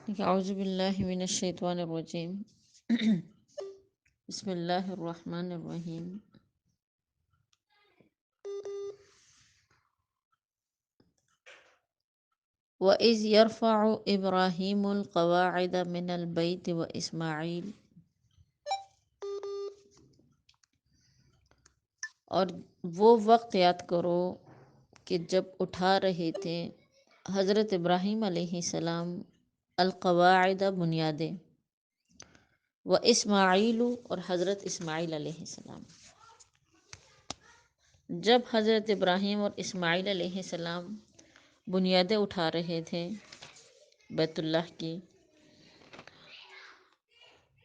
اعوذ باللہ من الشیطان الرجیم بسم اللہ الرحمن الرحیم۔ وَإِذْ يَرْفَعُ إِبْرَاهِيمُ الْقَوَاعِدَ مِنَ الْبَيْتِ وَإِسْمَاعِیل، اور وہ وقت یاد کرو کہ جب اٹھا رہے تھے حضرت ابراہیم علیہ السلام القواعد بنیادیں، و اسماعیل اور حضرت اسماعیل علیہ السلام، جب حضرت ابراہیم اور اسماعیل علیہ السلام بنیادیں اٹھا رہے تھے بیت اللہ کی،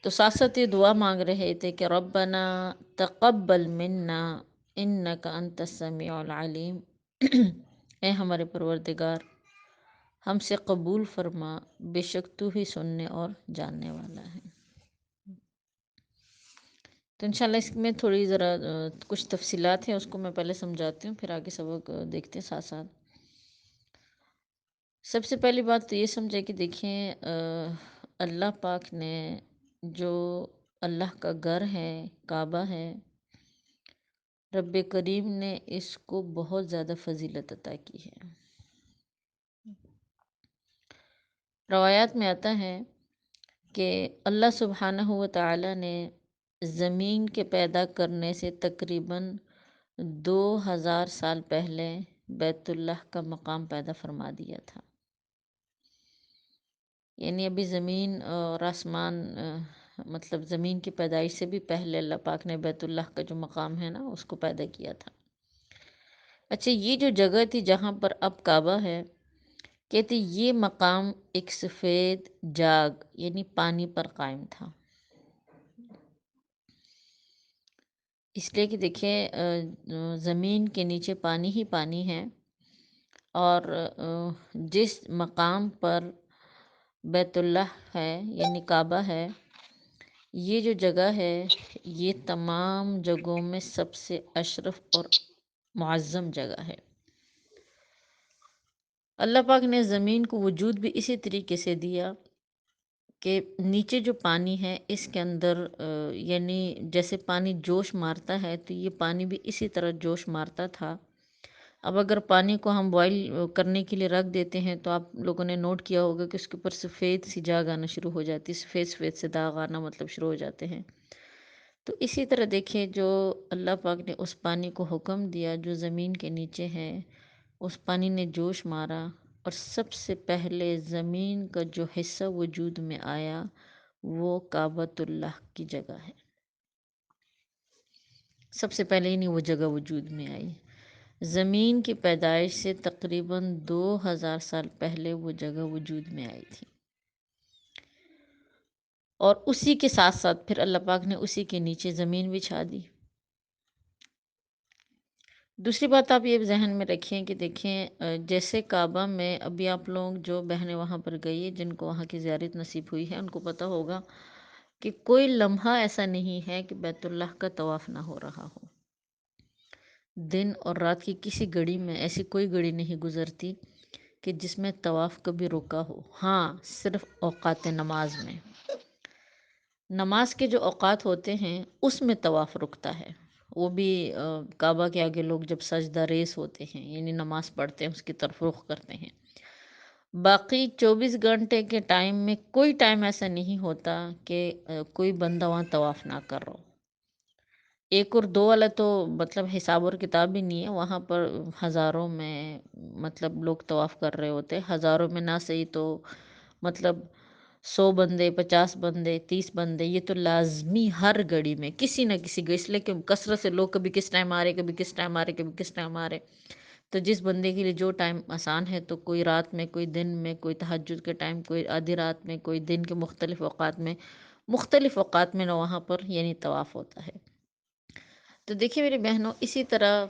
تو ساتھ ساتھ یہ دعا مانگ رہے تھے کہ ربنا تقبل منا انک انت السمیع العلیم، اے ہمارے پروردگار ہم سے قبول فرما، بے شک تو ہی سننے اور جاننے والا ہے۔ تو انشاءاللہ اس میں تھوڑی ذرا کچھ تفصیلات ہیں، اس کو میں پہلے سمجھاتی ہوں، پھر آگے سبق دیکھتے ہیں ساتھ ساتھ۔ سب سے پہلی بات تو یہ سمجھے کہ دیکھیں اللہ پاک نے جو اللہ کا گھر ہے، کعبہ ہے، رب کریم نے اس کو بہت زیادہ فضیلت عطا کی ہے۔ روایات میں آتا ہے کہ اللہ سبحانہ و تعالی نے زمین کے پیدا کرنے سے تقریباً 2000 سال پہلے بیت اللہ کا مقام پیدا فرما دیا تھا۔ یعنی ابھی زمین اور آسمان مطلب زمین کی پیدائش سے بھی پہلے اللہ پاک نے بیت اللہ کا جو مقام ہے نا اس کو پیدا کیا تھا۔ اچھا، یہ جو جگہ تھی جہاں پر اب کعبہ ہے، کہتے یہ مقام ایک سفید جاگ یعنی پانی پر قائم تھا۔ اس لیے کہ دیکھیں زمین کے نیچے پانی ہی پانی ہے، اور جس مقام پر بیت اللہ ہے یعنی کعبہ ہے، یہ جو جگہ ہے یہ تمام جگہوں میں سب سے اشرف اور معظم جگہ ہے۔ اللہ پاک نے زمین کو وجود بھی اسی طریقے سے دیا کہ نیچے جو پانی ہے اس کے اندر یعنی جیسے پانی جوش مارتا ہے تو یہ پانی بھی اسی طرح جوش مارتا تھا۔ اب اگر پانی کو ہم بوائل کرنے کے لیے رکھ دیتے ہیں تو آپ لوگوں نے نوٹ کیا ہوگا کہ اس کے اوپر سفید سی جاگ آنا شروع ہو جاتی ہے، سفید سفید سے داغ آنا مطلب شروع ہو جاتے ہیں۔ تو اسی طرح دیکھیں جو اللہ پاک نے اس پانی کو حکم دیا جو زمین کے نیچے ہے، اس پانی نے جوش مارا، اور سب سے پہلے زمین کا جو حصہ وجود میں آیا وہ کعبۃ اللہ کی جگہ ہے۔ سب سے پہلے ہی نہیں وہ جگہ وجود میں آئی، زمین کی پیدائش سے تقریباً 2000 سال پہلے وہ جگہ وجود میں آئی تھی، اور اسی کے ساتھ ساتھ پھر اللہ پاک نے اسی کے نیچے زمین بچھا دی۔ دوسری بات آپ یہ ذہن میں رکھیں کہ دیکھیں جیسے کعبہ میں ابھی آپ لوگ جو بہنیں وہاں پر گئی ہیں جن کو وہاں کی زیارت نصیب ہوئی ہے ان کو پتہ ہوگا کہ کوئی لمحہ ایسا نہیں ہے کہ بیت اللہ کا طواف نہ ہو رہا ہو۔ دن اور رات کی کسی گھڑی میں ایسی کوئی گھڑی نہیں گزرتی کہ جس میں طواف کبھی رکا ہو، ہاں صرف اوقات نماز میں، نماز کے جو اوقات ہوتے ہیں اس میں طواف رکتا ہے، وہ بھی کعبہ کے آگے لوگ جب سجدہ ریز ہوتے ہیں یعنی نماز پڑھتے ہیں اس کی طرف رخ کرتے ہیں۔ باقی 24 گھنٹے کے ٹائم میں کوئی ٹائم ایسا نہیں ہوتا کہ کوئی بندہ وہاں طواف نہ کر رہا ہو۔ 1 اور 2 والا تو مطلب حساب اور کتاب بھی نہیں ہے، وہاں پر ہزاروں میں مطلب لوگ طواف کر رہے ہوتے، ہزاروں میں نہ صحیح تو مطلب 100 بندے، 50 بندے، 30 بندے، یہ تو لازمی ہر گھڑی میں کسی نہ کسی گھڑی، اس لیے کہ کثرت سے لوگ کبھی کس ٹائم آ رہے، کبھی کس ٹائم آ رہے، کبھی کس ٹائم آ رہے، تو جس بندے کے لیے جو ٹائم آسان ہے تو کوئی رات میں، کوئی دن میں، کوئی تہجد کے ٹائم، کوئی آدھی رات میں، کوئی دن کے مختلف اوقات میں نہ وہاں پر یعنی طواف ہوتا ہے۔ تو دیکھیے میری بہنوں، اسی طرح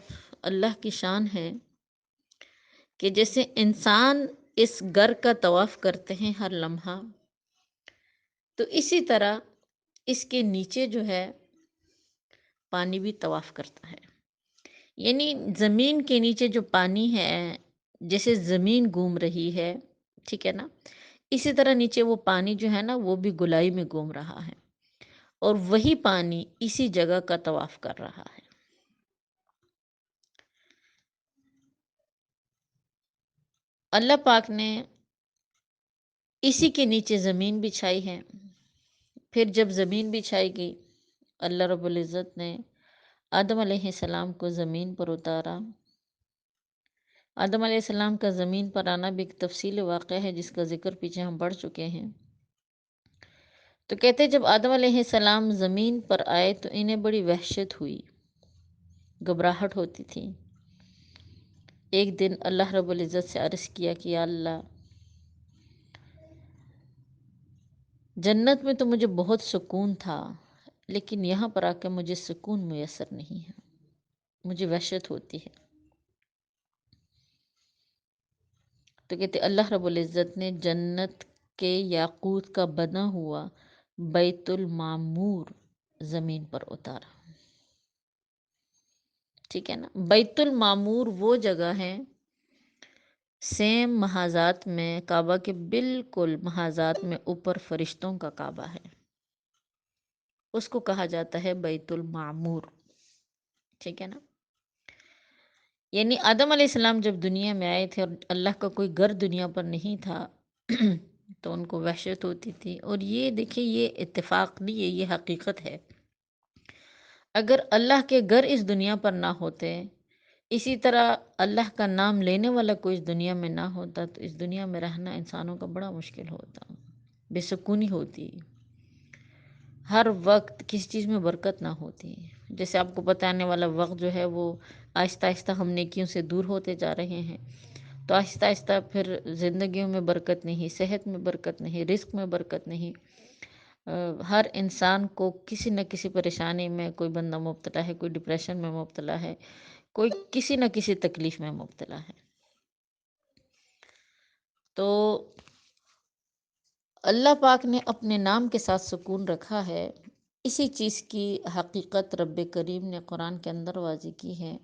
اللہ کی شان ہے کہ جیسے انسان اس گھر کا طواف کرتے ہیں ہر لمحہ، تو اسی طرح اس کے نیچے جو ہے پانی بھی طواف کرتا ہے۔ یعنی زمین کے نیچے جو پانی ہے، جیسے زمین گھوم رہی ہے، ٹھیک ہے نا، اسی طرح نیچے وہ پانی جو ہے نا وہ بھی گولائی میں گھوم رہا ہے، اور وہی پانی اسی جگہ کا طواف کر رہا ہے۔ اللہ پاک نے اسی کے نیچے زمین بچھائی ہے۔ پھر جب زمین بچھائی گئی، اللہ رب العزت نے آدم علیہ السلام کو زمین پر اتارا۔ آدم علیہ السلام کا زمین پر آنا بھی ایک تفصیل واقعہ ہے جس کا ذکر پیچھے ہم پڑھ چکے ہیں۔ تو کہتے ہیں جب آدم علیہ السلام زمین پر آئے تو انہیں بڑی وحشت ہوئی، گھبراہٹ ہوتی تھی۔ ایک دن اللہ رب العزت سے عرض کیا کہ یا اللہ، جنت میں تو مجھے بہت سکون تھا، لیکن یہاں پر آ کے مجھے سکون میسر نہیں ہے، مجھے وحشت ہوتی ہے۔ تو کہتے اللہ رب العزت نے جنت کے یاقوت کا بنا ہوا بیت المعمور زمین پر اتارا۔ ٹھیک ہے نا، بیت المعمور وہ جگہ ہے، سیم محاذات میں کعبہ کے بالکل محاذات میں اوپر فرشتوں کا کعبہ ہے، اس کو کہا جاتا ہے بیت المعمور۔ ٹھیک ہے نا، یعنی آدم علیہ السلام جب دنیا میں آئے تھے اور اللہ کا کوئی گھر دنیا پر نہیں تھا تو ان کو وحشت ہوتی تھی۔ اور یہ دیکھیں، یہ اتفاق نہیں ہے، یہ حقیقت ہے۔ اگر اللہ کے گھر اس دنیا پر نہ ہوتے، اسی طرح اللہ کا نام لینے والا کوئی اس دنیا میں نہ ہوتا، تو اس دنیا میں رہنا انسانوں کا بڑا مشکل ہوتا، بے سکونی ہوتی، ہر وقت کسی چیز میں برکت نہ ہوتی۔ جیسے آپ کو پتہ آنے والا وقت جو ہے وہ آہستہ آہستہ ہم نیکیوں سے دور ہوتے جا رہے ہیں، تو آہستہ آہستہ پھر زندگیوں میں برکت نہیں، صحت میں برکت نہیں، رزق میں برکت نہیں۔ ہر انسان کو کسی نہ کسی پریشانی میں، کوئی بندہ مبتلا ہے، کوئی ڈپریشن میں مبتلا ہے، کوئی کسی نہ کسی تکلیف میں مبتلا ہے۔ تو اللہ پاک نے اپنے نام کے ساتھ سکون رکھا ہے، اسی چیز کی حقیقت رب کریم نے قرآن کے اندر واضح کی ہے۔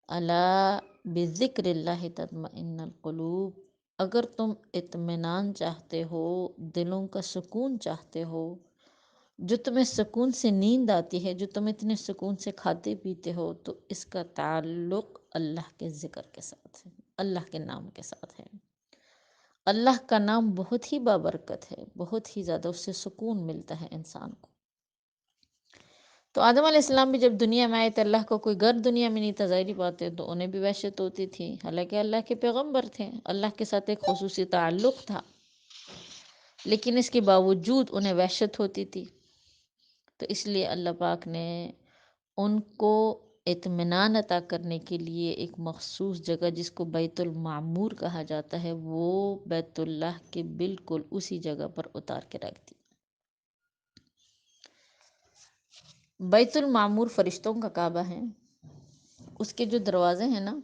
الا بذکر اللہ تطمئن القلوب، اگر تم اطمینان چاہتے ہو، دلوں کا سکون چاہتے ہو، جو تمہیں سکون سے نیند آتی ہے، جو تم اتنے سکون سے کھاتے پیتے ہو، تو اس کا تعلق اللہ کے ذکر کے ساتھ ہے، اللہ کے نام کے ساتھ ہے۔ اللہ کا نام بہت ہی بابرکت ہے، بہت ہی زیادہ، اس سے سکون ملتا ہے انسان کو۔ تو آدم علیہ السلام بھی جب دنیا میں آئے تو اللہ کا کوئی گھر دنیا میں نہیں تھا، ظاہری بات ہے، تو انہیں بھی وحشت ہوتی تھی، حالانکہ اللہ کے پیغمبر تھے، اللہ کے ساتھ ایک خصوصی تعلق تھا، لیکن اس کے باوجود انہیں وحشت ہوتی تھی۔ تو اس لیے اللہ پاک نے ان کو اطمینان عطا کرنے کے لیے ایک مخصوص جگہ جس کو بیت المعمور کہا جاتا ہے، وہ بیت اللہ کے بالکل اسی جگہ پر اتار کے رکھ دی۔ بیت المعمور فرشتوں کا کعبہ ہے، اس کے جو دروازے ہیں نا،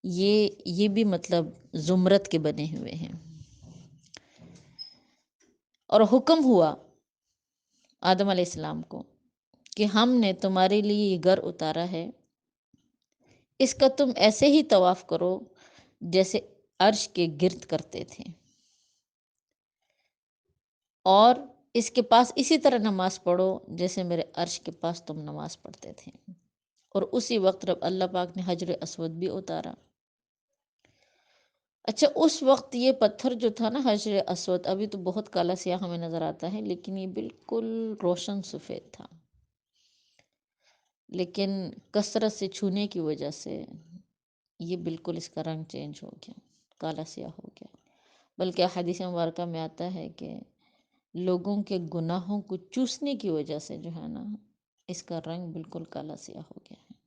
یہ بھی مطلب زمرد کے بنے ہوئے ہیں۔ اور حکم ہوا آدم علیہ السلام کو کہ ہم نے تمہارے لیے یہ گھر اتارا ہے، اس کا تم ایسے ہی طواف کرو جیسے عرش کے گرد کرتے تھے، اور اس کے پاس اسی طرح نماز پڑھو جیسے میرے عرش کے پاس تم نماز پڑھتے تھے۔ اور اسی وقت رب اللہ پاک نے حجر اسود بھی اتارا۔ اچھا، اس وقت یہ پتھر جو تھا نا حجر اسود، ابھی تو بہت کالا سیاہ ہمیں نظر آتا ہے، لیکن یہ بالکل روشن سفید تھا، لیکن کثرت سے چھونے کی وجہ سے یہ بالکل اس کا رنگ چینج ہو گیا، کالا سیاہ ہو گیا۔ بلکہ حدیث مبارکہ میں آتا ہے کہ لوگوں کے گناہوں کو چوسنے کی وجہ سے جو ہے نا، اس کا رنگ بالکل کالا سیاہ ہو گیا ہے۔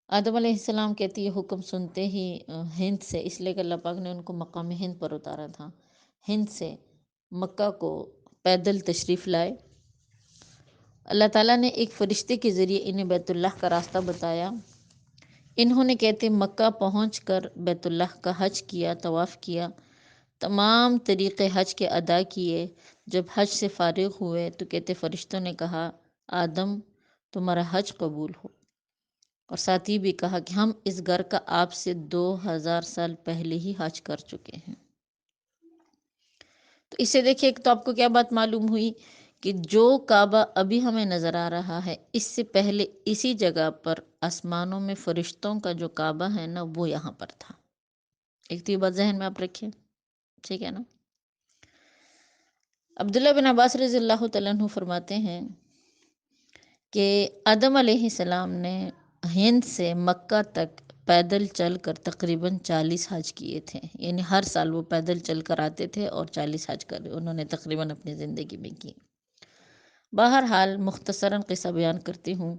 آدم علیہ السلام کہتی یہ حکم سنتے ہی ہند سے، اس لیے کہ اللہ پاک نے ان کو مقام ہند پر اتارا تھا، ہند سے مکہ کو پیدل تشریف لائے۔ اللہ تعالیٰ نے ایک فرشتے کے ذریعے انہیں بیت اللہ کا راستہ بتایا۔ انہوں نے کہتے مکہ پہنچ کر بیت اللہ کا حج کیا، طواف کیا، تمام طریقے حج کے ادا کیے۔ جب حج سے فارغ ہوئے تو کہتے فرشتوں نے کہا آدم تمہارا حج قبول ہو، اور ساتھ ہی بھی کہا کہ ہم اس گھر کا آپ سے 2000 سال پہلے ہی حج کر چکے ہیں۔ تو اس سے دیکھیے ایک تو آپ کو کیا بات معلوم ہوئی کہ جو کعبہ ابھی ہمیں نظر آ رہا ہے، اس سے پہلے اسی جگہ پر آسمانوں میں فرشتوں کا جو کعبہ ہے نا، وہ یہاں پر تھا۔ ایک تو یہ بات ذہن میں آپ رکھیں، ٹھیک ہے نا۔ عبداللہ بن عباس رضی اللہ تعالیٰ عنہ فرماتے ہیں کہ آدم علیہ السلام نے ہند سے مکہ تک پیدل چل کر تقریباً 40 حج کیے تھے، یعنی ہر سال وہ پیدل چل کر آتے تھے اور 40 حج کر انہوں نے تقریباً اپنی زندگی میں کی۔ بہرحال مختصراً قصہ بیان کرتی ہوں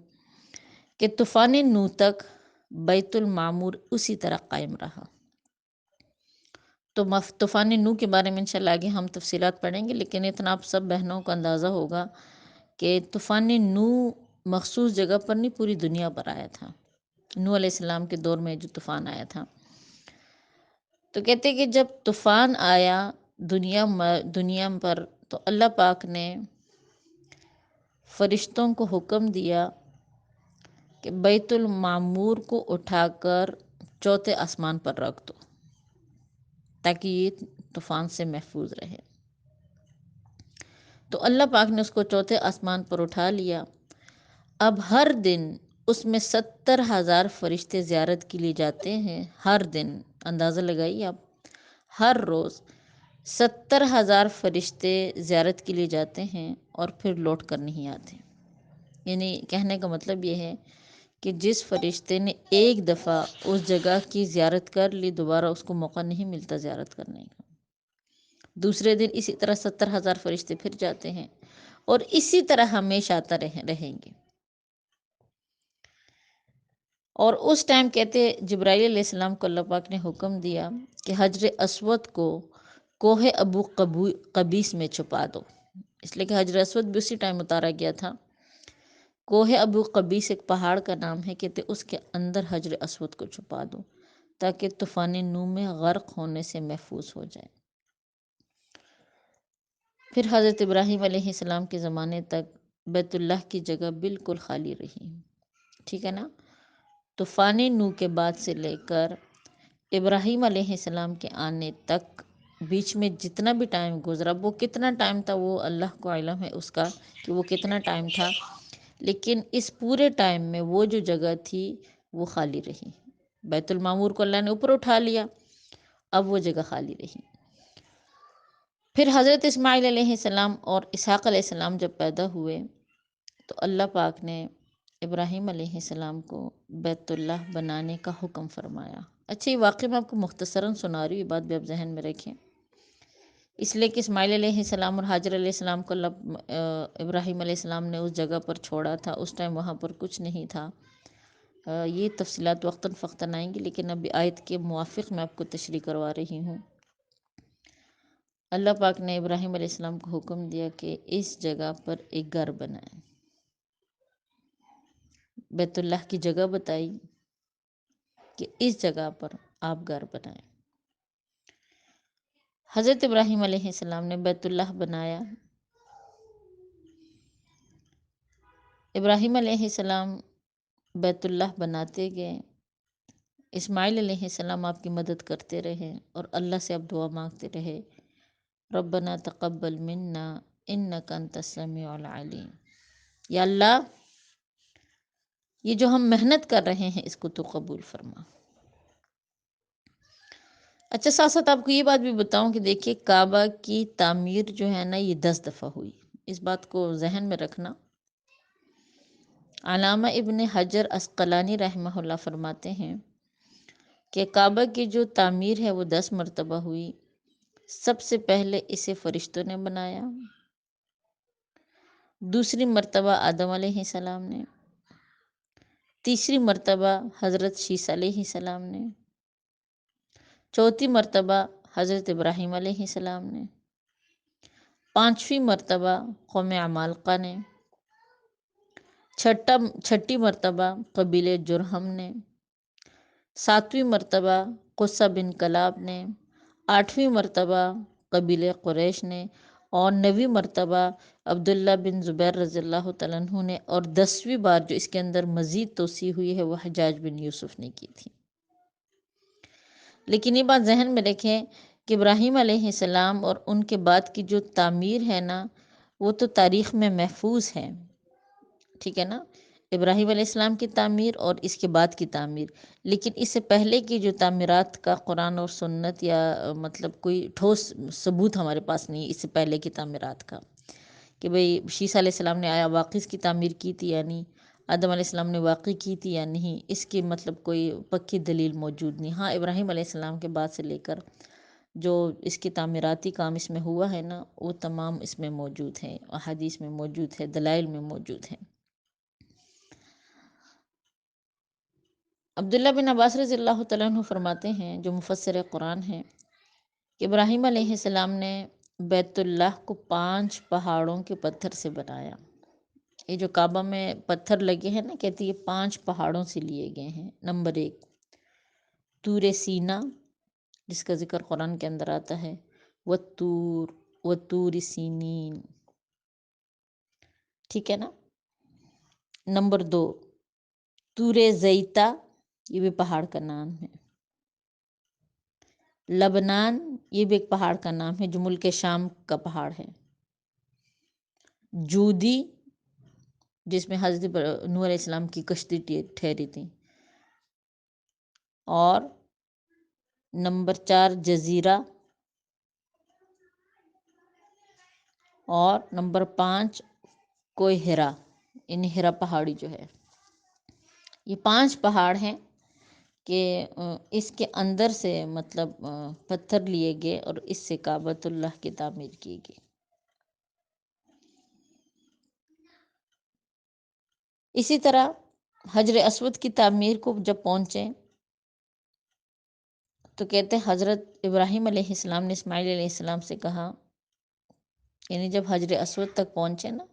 کہ طوفان نوح تک بیت المعمور اسی طرح قائم رہا۔ تو طوفان نوح کے بارے میں انشاءاللہ آگے ہم تفصیلات پڑھیں گے، لیکن اتنا آپ سب بہنوں کو اندازہ ہوگا کہ طوفان نوح مخصوص جگہ پر نہیں، پوری دنیا پر آیا تھا۔ نوح علیہ السلام کے دور میں جو طوفان آیا تھا، تو کہتے کہ جب طوفان آیا دنیا پر، تو اللہ پاک نے فرشتوں کو حکم دیا کہ بیت المعمور کو اٹھا کر چوتھے آسمان پر رکھ دو تاکہ یہ طوفان سے محفوظ رہے۔ تو اللہ پاک نے اس کو چوتھے آسمان پر اٹھا لیا۔ اب ہر دن اس میں 70,000 فرشتے زیارت کے لیے جاتے ہیں، ہر دن اندازہ لگائیے آپ، ہر روز 70,000 فرشتے زیارت کے لیے جاتے ہیں اور پھر لوٹ کر نہیں آتے۔ یعنی کہنے کا مطلب یہ ہے کہ جس فرشتے نے ایک دفعہ اس جگہ کی زیارت کر لی، دوبارہ اس کو موقع نہیں ملتا زیارت کرنے کا۔ دوسرے دن اسی طرح 70,000 فرشتے پھر جاتے ہیں اور اسی طرح ہمیشہ آتا رہیں گے۔ اور اس ٹائم کہتے جبرائیل علیہ السلام کو اللہ پاک نے حکم دیا کہ حجر اسود کو کوہ ابو قبیس میں چھپا دو، اس لیے کہ حجر اسود بھی اسی ٹائم اتارا گیا تھا۔ کوہ ابو قبیس ایک پہاڑ کا نام ہے، کہتے اس کے اندر حجر اسود کو چھپا دو تاکہ طوفان نوح میں غرق ہونے سے محفوظ ہو جائے۔ پھر حضرت ابراہیم علیہ السلام کے زمانے تک بیت اللہ کی جگہ بالکل خالی رہی، ٹھیک ہے نا۔ طوفان نوح کے بعد سے لے کر ابراہیم علیہ السلام کے آنے تک بیچ میں جتنا بھی ٹائم گزرا، وہ کتنا ٹائم تھا وہ اللہ کو علم ہے اس کا کہ وہ کتنا ٹائم تھا، لیکن اس پورے ٹائم میں وہ جو جگہ تھی وہ خالی رہی۔ بیت المعمور کو اللہ نے اوپر اٹھا لیا، اب وہ جگہ خالی رہی۔ پھر حضرت اسماعیل علیہ السلام اور اسحاق علیہ السلام جب پیدا ہوئے، تو اللہ پاک نے ابراہیم علیہ السلام کو بیت اللہ بنانے کا حکم فرمایا۔ اچھا، یہ واقعہ میں آپ کو مختصراً سنا رہی ہوں، یہ بات بھی آپ ذہن میں رکھیں، اس لیے کہ اسماعیل علیہ السلام اور حاجر علیہ السلام کو ابراہیم علیہ السلام نے اس جگہ پر چھوڑا تھا، اس ٹائم وہاں پر کچھ نہیں تھا۔ یہ تفصیلات وقتاً فوقتاً آئیں گی، لیکن ابھی آیت کے موافق میں آپ کو تشریح کروا رہی ہوں۔ اللہ پاک نے ابراہیم علیہ السلام کو حکم دیا کہ اس جگہ پر ایک گھر بنائیں، بیت اللہ کی جگہ بتائی کہ اس جگہ پر آپ گھر بنائیں۔ حضرت ابراہیم علیہ السلام نے بیت اللہ بنایا۔ ابراہیم علیہ السلام بیت اللہ بناتے گئے، اسماعیل علیہ السلام آپ کی مدد کرتے رہے اور اللہ سے اب دعا مانگتے رہے، ربنا تقبل منا انک انت السمیع العلیم، یا اللہ یہ جو ہم محنت کر رہے ہیں اس کو تو قبول فرما۔ اچھا، ساتھ ساتھ آپ کو یہ بات بھی بتاؤں کہ دیکھیے کعبہ کی تعمیر جو ہے نا، یہ 10 دفعہ ہوئی، اس بات کو ذہن میں رکھنا۔ علامہ ابن حجر عسقلانی رحمہ اللہ فرماتے ہیں کہ کعبہ کی جو تعمیر ہے وہ 10 مرتبہ ہوئی۔ سب سے پہلے اسے فرشتوں نے بنایا، دوسری مرتبہ آدم علیہ السلام نے، تیسری مرتبہ حضرت شیس علیہ السلام نے، چوتھی مرتبہ حضرت ابراہیم علیہ السلام نے، پانچویں مرتبہ قوم عمالقہ نے، چھٹی مرتبہ قبیلہ جرہم نے، ساتویں مرتبہ قصہ بن کلاب نے، آٹھویں مرتبہ قبیلہ قریش نے، اور 9ویں مرتبہ عبداللہ بن زبیر رضی اللہ تعالیٰ عنہ نے، اور 10ویں بار جو اس کے اندر مزید توسیع ہوئی ہے وہ حجاج بن یوسف نے کی تھی۔ لیکن یہ بات ذہن میں رکھیں کہ ابراہیم علیہ السلام اور ان کے بعد کی جو تعمیر ہے نا، وہ تو تاریخ میں محفوظ ہے، ٹھیک ہے نا، ابراہیم علیہ السلام کی تعمیر اور اس کے بعد کی تعمیر. لیکن اس سے پہلے کی جو تعمیرات کا قرآن اور سنت یا مطلب کوئی ٹھوس ثبوت ہمارے پاس نہیں اس سے پہلے کی تعمیرات کا، کہ بھئی شیسیٰ علیہ السلام نے آیا واقعی اس کی تعمیر کی تھی یا نہیں، آدم علیہ السلام نے واقعی کی تھی یا نہیں، اس کی مطلب کوئی پکی دلیل موجود نہیں. ہاں، ابراہیم علیہ السلام کے بعد سے لے کر جو اس کی تعمیراتی کام اس میں ہوا ہے نا، وہ تمام اس میں موجود ہیں، احادیث میں موجود ہے، دلائل میں موجود ہیں. عبداللہ بن عباس رضی اللہ تعالیٰ عنہ فرماتے ہیں، جو مفسر قرآن ہیں، کہ ابراہیم علیہ السلام نے بیت اللہ کو 5 پہاڑوں کے پتھر سے بنایا. یہ جو کعبہ میں پتھر لگے ہیں نا، کہتے یہ 5 پہاڑوں سے لیے گئے ہیں. نمبر 1 طور سینا، جس کا ذکر قرآن کے اندر آتا ہے، والطور والطور سینین، ٹھیک ہے نا. نمبر 2 طور زیتہ، یہ بھی پہاڑ کا نام ہے. لبنان، یہ بھی ایک پہاڑ کا نام ہے جو ملک شام کا پہاڑ ہے. جودی، جس میں حضرت نوح علیہ السلام کی کشتی ٹھہری تھی. اور نمبر 4 جزیرہ. اور نمبر 5 کوہ ہرا، یعنی ہرا پہاڑی جو ہے. یہ 5 پہاڑ ہیں کہ اس کے اندر سے مطلب پتھر لیے گئے اور اس سے کعبۃ اللہ کی تعمیر کی گئی. اسی طرح حجر اسود کی تعمیر کو جب پہنچے تو کہتے ہیں حضرت ابراہیم علیہ السلام نے اسماعیل علیہ السلام سے کہا، یعنی جب حجر اسود تک پہنچے نا،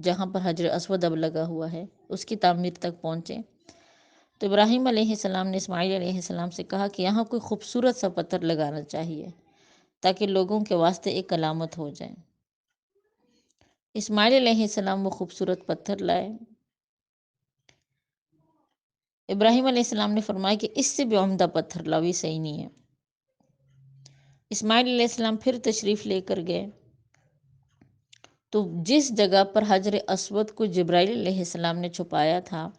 جہاں پر حجر اسود اب لگا ہوا ہے، اس کی تعمیر تک پہنچے، تو ابراہیم علیہ السلام نے اسماعیل علیہ السلام سے کہا کہ یہاں کوئی خوبصورت سا پتھر لگانا چاہیے تاکہ لوگوں کے واسطے ایک علامت ہو جائے. اسماعیل علیہ السلام وہ خوبصورت پتھر لائے. ابراہیم علیہ السلام نے فرمایا کہ اس سے بھی عمدہ پتھر لاؤ، یہ صحیح نہیں ہے. اسماعیل علیہ السلام پھر تشریف لے کر گئے تو جس جگہ پر حجر اسود کو جبرائیل علیہ السلام نے چھپایا تھا،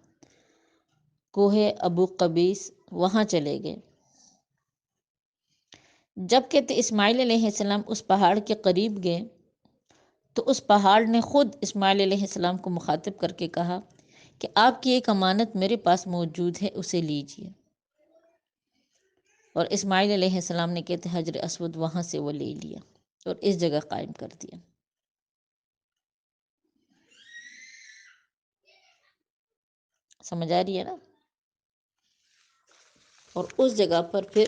کوہ ابو قبیس، وہاں چلے گئے. جب کہتے اسماعیل علیہ السلام اس پہاڑ کے قریب گئے تو اس پہاڑ نے خود اسماعیل علیہ السلام کو مخاطب کر کے کہا کہ آپ کی ایک امانت میرے پاس موجود ہے، اسے لیجیے. اور اسماعیل علیہ السلام نے کہتے حجر اسود وہاں سے وہ لے لیا اور اس جگہ قائم کر دیا. سمجھ آ رہی ہے نا. اور اس جگہ پر پھر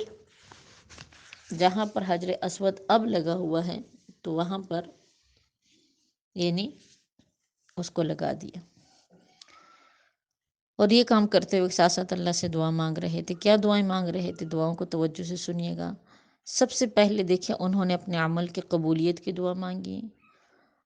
جہاں پر حجر اسود اب لگا ہوا ہے تو وہاں پر یعنی اس کو لگا دیا. اور یہ کام کرتے ہوئے ساتھ ساتھ اللہ سے دعا مانگ رہے تھے. کیا دعائیں مانگ رہے تھے؟ دعاؤں کو توجہ سے سنیے گا. سب سے پہلے دیکھیں انہوں نے اپنے عمل کی قبولیت کی دعا مانگی.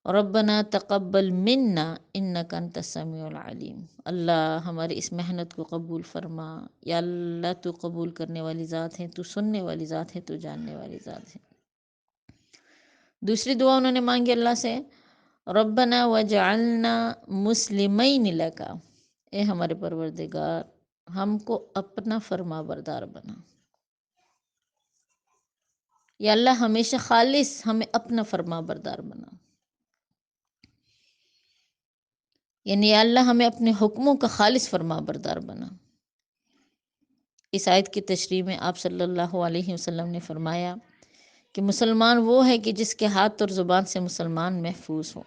ربنا تقبل منا انک انت السمیع العلیم، اللہ ہماری اس محنت کو قبول فرما. یا اللہ تو قبول کرنے والی ذات ہے، تو سننے والی ذات ہے، تو جاننے والی ذات ہے. دوسری دعا انہوں نے مانگی اللہ سے، ربنا وجعلنا مسلمین لک، اے ہمارے پروردگار ہم کو اپنا فرما بردار بنا. یا اللہ ہمیشہ خالص ہمیں اپنا فرما بردار بنا، یعنی یا اللہ ہمیں اپنے حکموں کا خالص فرما بردار بنا. اس آیت کی تشریح میں آپ صلی اللہ علیہ وسلم نے فرمایا کہ مسلمان وہ ہے کہ جس کے ہاتھ اور زبان سے مسلمان محفوظ ہو.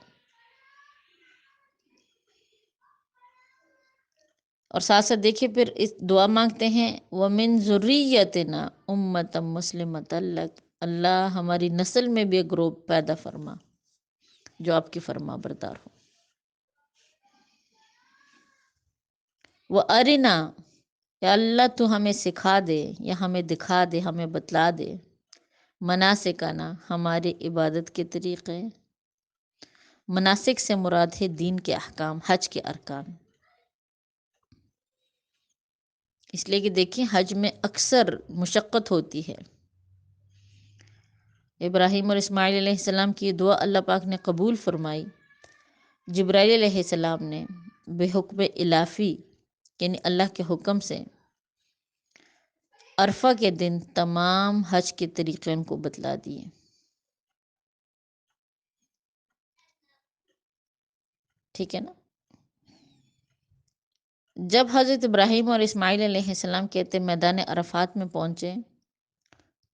اور ساتھ ساتھ دیکھیے پھر اس دعا مانگتے ہیں وَمِن ذُرِّيَّتِنَا أُمَّةً مُسْلِمَةً لَكَ، اللہ ہماری نسل میں بھی ایک گروہ پیدا فرما جو آپ کی فرما بردار ہو. وَأَرِنَا، یا اللہ تو ہمیں سکھا دے یا ہمیں دکھا دے، ہمیں بتلا دے، مناسکنا ہمارے عبادت کے طریقے. مناسک سے مراد ہے دین کے احکام، حج کے ارکان. اس لیے کہ دیکھیں حج میں اکثر مشقت ہوتی ہے. ابراہیم اور اسماعیل علیہ السلام کی یہ دعا اللہ پاک نے قبول فرمائی۔ جبرائیل علیہ السلام نے بے حکم الافی یعنی اللہ کے حکم سے عرفہ کے دن تمام حج کے طریقے ان کو بتلا دیے۔ ٹھیک ہے نا؟ جب حضرت ابراہیم اور اسماعیل علیہ السلام کہتے میدان عرفات میں پہنچے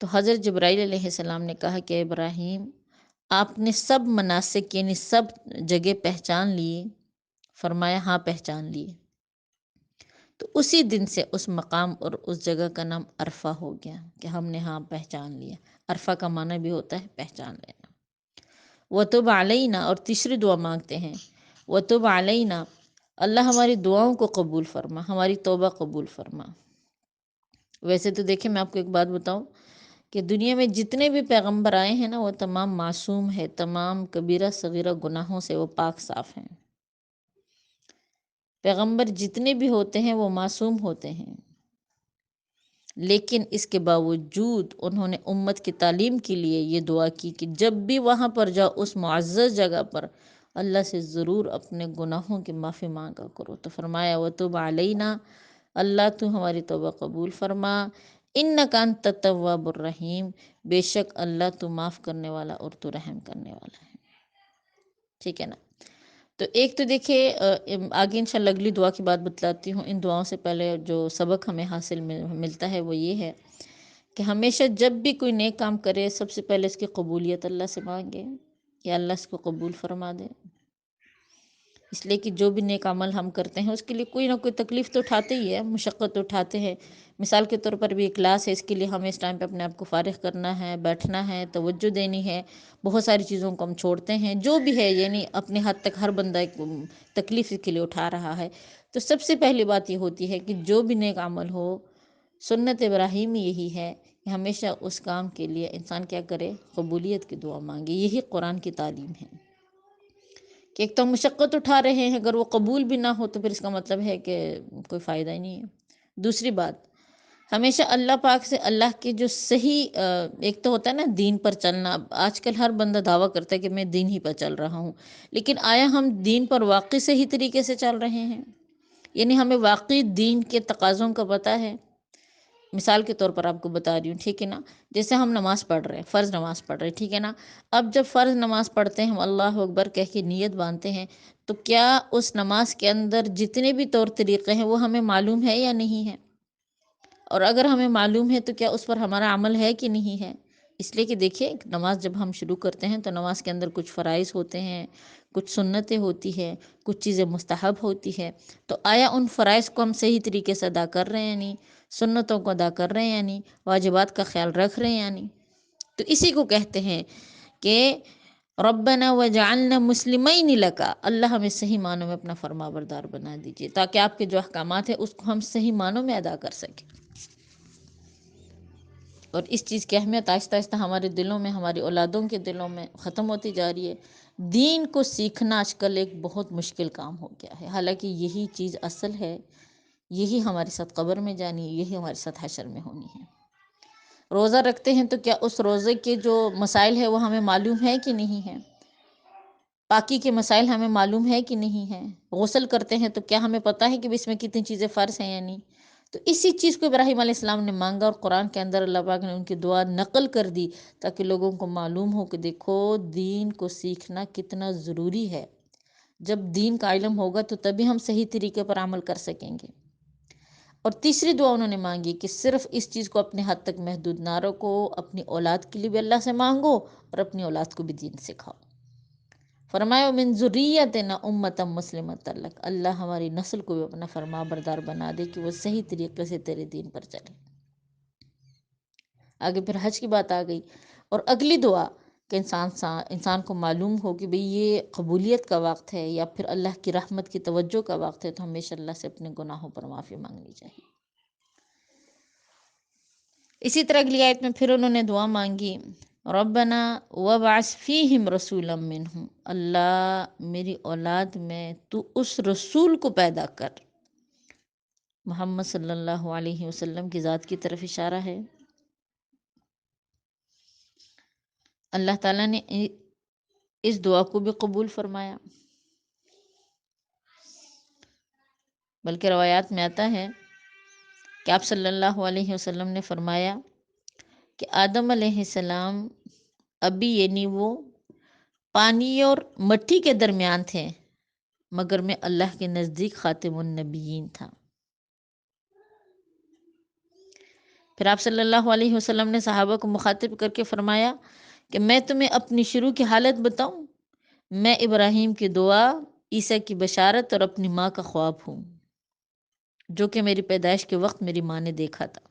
تو حضرت جبرائیل علیہ السلام نے کہا کہ ابراہیم آپ نے سب مناسک یعنی سب جگہ پہچان لیے؟ فرمایا ہاں پہچان لیے۔ تو اسی دن سے اس مقام اور اس جگہ کا نام عرفہ ہو گیا کہ ہم نے ہاں پہچان لیا۔ عرفہ کا معنی بھی ہوتا ہے پہچان لینا۔ وَتُبْ عَلَيْنَا، اور تیسری دعا مانگتے ہیں وَتُبْ عَلَيْنَا، اللہ ہماری دعاؤں کو قبول فرما، ہماری توبہ قبول فرما۔ ویسے تو دیکھیں میں آپ کو ایک بات بتاؤں کہ دنیا میں جتنے بھی پیغمبر آئے ہیں نا وہ تمام معصوم ہے، تمام کبیرہ صغیرہ گناہوں سے وہ پاک صاف ہیں۔ پیغمبر جتنے بھی ہوتے ہیں وہ معصوم ہوتے ہیں، لیکن اس کے باوجود انہوں نے امت کی تعلیم کے لیے یہ دعا کی کہ جب بھی وہاں پر جاؤ اس معزز جگہ پر اللہ سے ضرور اپنے گناہوں کی معافی مانگا کرو۔ تو فرمایا وَتُبْ عَلَيْنَا، اللہ تو ہماری توبہ قبول فرما، اِنَّكَ أَنْتَ التَّوَّابُ الرَّحِيمُ، بے شک اللہ تو معاف کرنے والا اور تو رحم کرنے والا ہے۔ ٹھیک ہے نا؟ تو ایک تو دیکھیے آگے انشاءاللہ اگلی دعا کی بات بتلاتی ہوں۔ ان دعاؤں سے پہلے جو سبق ہمیں حاصل ملتا ہے وہ یہ ہے کہ ہمیشہ جب بھی کوئی نیک کام کرے سب سے پہلے اس کی قبولیت اللہ سے مانگے یا اللہ اس کو قبول فرما دے۔ اس لیے کہ جو بھی نیک عمل ہم کرتے ہیں اس کے لیے کوئی نہ کوئی تکلیف تو اٹھاتے ہی ہے، مشقت تو اٹھاتے ہیں۔ مثال کے طور پر بھی ایک کلاس ہے، اس کے لیے ہمیں اس ٹائم پہ اپنے آپ کو فارغ کرنا ہے، بیٹھنا ہے، توجہ دینی ہے، بہت ساری چیزوں کو ہم چھوڑتے ہیں، جو بھی ہے یعنی اپنے حد تک ہر بندہ ایک تکلیف کے لیے اٹھا رہا ہے۔ تو سب سے پہلی بات یہ ہوتی ہے کہ جو بھی نیک عمل ہو، سنت ابراہیمی یہی ہے کہ ہمیشہ اس کام کے لیے انسان کیا کرے؟ قبولیت کی دعا مانگے۔ یہی قرآن کی تعلیم ہے کہ ایک تو ہم مشقت اٹھا رہے ہیں، اگر وہ قبول بھی نہ ہو تو پھر اس کا مطلب ہے کہ کوئی فائدہ ہی نہیں ہے۔ دوسری بات، ہمیشہ اللہ پاک سے اللہ کے جو صحیح ایک تو ہوتا ہے نا دین پر چلنا۔ آج کل ہر بندہ دعویٰ کرتا ہے کہ میں دین ہی پر چل رہا ہوں، لیکن آیا ہم دین پر واقعی صحیح طریقے سے چل رہے ہیں؟ یعنی ہمیں واقعی دین کے تقاضوں کا پتہ ہے؟ مثال کے طور پر آپ کو بتا رہی ہوں، ٹھیک ہے نا؟ جیسے ہم نماز پڑھ رہے ہیں، فرض نماز پڑھ رہے ہیں، ٹھیک ہے نا؟ اب جب فرض نماز پڑھتے ہیں ہم اللہ اکبر کہہ کے نیت باندھتے ہیں، تو کیا اس نماز کے اندر جتنے بھی طور طریقے ہیں وہ ہمیں معلوم ہے یا نہیں ہے؟ اور اگر ہمیں معلوم ہے تو کیا اس پر ہمارا عمل ہے کہ نہیں ہے؟ اس لیے کہ دیکھیے نماز جب ہم شروع کرتے ہیں تو نماز کے اندر کچھ فرائض ہوتے ہیں، کچھ سنتیں ہوتی ہیں، کچھ چیزیں مستحب ہوتی ہے۔ تو آیا ان فرائض کو ہم صحیح طریقے سے ادا کر رہے ہیں یا نہیں؟ سنتوں کو ادا کر رہے ہیں یا نہیں؟ واجبات کا خیال رکھ رہے ہیں یا نہیں؟ تو اسی کو کہتے ہیں کہ ربنا وجعلنا مسلمین لک، اللہ ہمیں صحیح معنوں میں اپنا فرما بردار بنا دیجیے تاکہ آپ کے جو احکامات ہیں اس کو ہم صحیح معنوں میں ادا کر سکیں۔ اور اس چیز کی اہمیت آہستہ آہستہ ہمارے دلوں میں، ہماری اولادوں کے دلوں میں ختم ہوتی جا رہی ہے۔ دین کو سیکھنا آج کل ایک بہت مشکل کام ہو گیا ہے، حالانکہ یہی چیز اصل ہے، یہی ہمارے ساتھ قبر میں جانی ہے، یہی ہمارے ساتھ حشر میں ہونی ہے۔ روزہ رکھتے ہیں تو کیا اس روزے کے جو مسائل ہے وہ ہمیں معلوم ہے کہ نہیں ہے؟ پاکی کے مسائل ہمیں معلوم ہے کہ نہیں ہے؟ غسل کرتے ہیں تو کیا ہمیں پتہ ہے کہ اس میں کتنی چیزیں فرض ہیں یا نہیں؟ تو اسی چیز کو ابراہیم علیہ السلام نے مانگا، اور قرآن کے اندر اللہ پاک نے ان کی دعا نقل کر دی تاکہ لوگوں کو معلوم ہو کہ دیکھو دین کو سیکھنا کتنا ضروری ہے۔ جب دین کا علم ہوگا تو تبھی ہم صحیح طریقے پر عمل کر سکیں گے۔ اور تیسری دعا انہوں نے مانگی کہ صرف اس چیز کو اپنے حد تک محدود نہ رکھو، اپنی اولاد کے لیے بھی اللہ سے مانگو اور اپنی اولاد کو بھی دین سکھاؤ۔ فرمایا من ذریتنا امتا مسلمتا لک، اللہ ہماری نسل کو بھی اپنا فرما بردار بنا دے کہ وہ صحیح طریقے سے تیرے دین پر چلے۔ آگے پھر حج کی بات آ گئی، اور اگلی دعا کہ انسان کو معلوم ہو کہ بھئی یہ قبولیت کا وقت ہے یا پھر اللہ کی رحمت کی توجہ کا وقت ہے، تو ہمیشہ اللہ سے اپنے گناہوں پر معافی مانگنی چاہیے۔ اسی طرح اگلی آیت میں پھر انہوں نے دعا مانگی ربنا وابعث فیہم رسولا منہم، اللہ میری اولاد میں تو اس رسول کو پیدا کر۔ محمد صلی اللہ علیہ وسلم کی ذات کی طرف اشارہ ہے۔ اللہ تعالیٰ نے اس دعا کو بھی قبول فرمایا، بلکہ روایات میں آتا ہے کہ آپ صلی اللہ علیہ وسلم نے فرمایا کہ آدم علیہ السلام ابھی یعنی وہ پانی اور مٹی کے درمیان تھے، مگر میں اللہ کے نزدیک خاتم النبیین تھا۔ پھر آپ صلی اللہ علیہ وسلم نے صحابہ کو مخاطب کر کے فرمایا کہ میں تمہیں اپنی شروع کی حالت بتاؤں، میں ابراہیم کی دعا، عیسیٰ کی بشارت اور اپنی ماں کا خواب ہوں، جو کہ میری پیدائش کے وقت میری ماں نے دیکھا تھا۔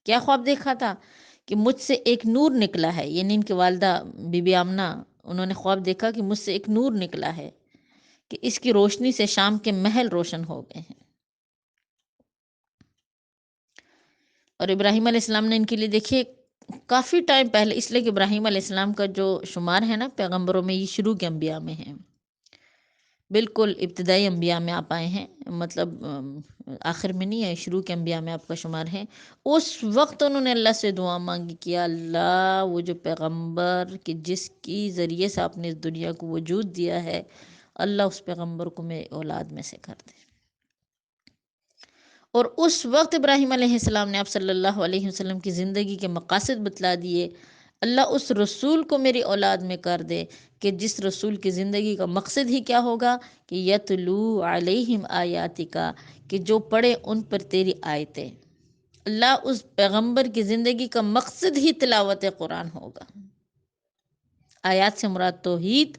کیا خواب دیکھا تھا؟ کہ مجھ سے ایک نور نکلا ہے، یعنی ان کی والدہ بی بی آمنہ، انہوں نے خواب دیکھا کہ مجھ سے ایک نور نکلا ہے کہ اس کی روشنی سے شام کے محل روشن ہو گئے ہیں۔ اور ابراہیم علیہ السلام نے ان کے لیے دیکھیے کافی ٹائم پہلے، اس لیے کہ ابراہیم علیہ السلام کا جو شمار ہے نا پیغمبروں میں، یہ شروع کے انبیاء میں ہیں، بالکل ابتدائی انبیاء میں آپ آئے ہیں، مطلب آخر میں نہیں ہے، شروع کے انبیاء میں آپ کا شمار ہے۔ اس وقت انہوں نے اللہ سے دعا مانگی کہ اللہ وہ جو پیغمبر کہ جس کی ذریعے سے آپ نے اس دنیا کو وجود دیا ہے، اللہ اس پیغمبر کو میرے اولاد میں سے کر دے۔ اور اس وقت ابراہیم علیہ السلام نے آپ صلی اللہ علیہ وسلم کی زندگی کے مقاصد بتلا دیے، اللہ اس رسول کو میری اولاد میں کر دے کہ جس رسول کی زندگی کا مقصد ہی کیا ہوگا کہ یتلو علیہم آیاتکا، کہ جو پڑھے ان پر تیری آیتیں۔ اللہ اس پیغمبر کی زندگی کا مقصد ہی تلاوت قرآن ہوگا۔ آیات سے مراد توحید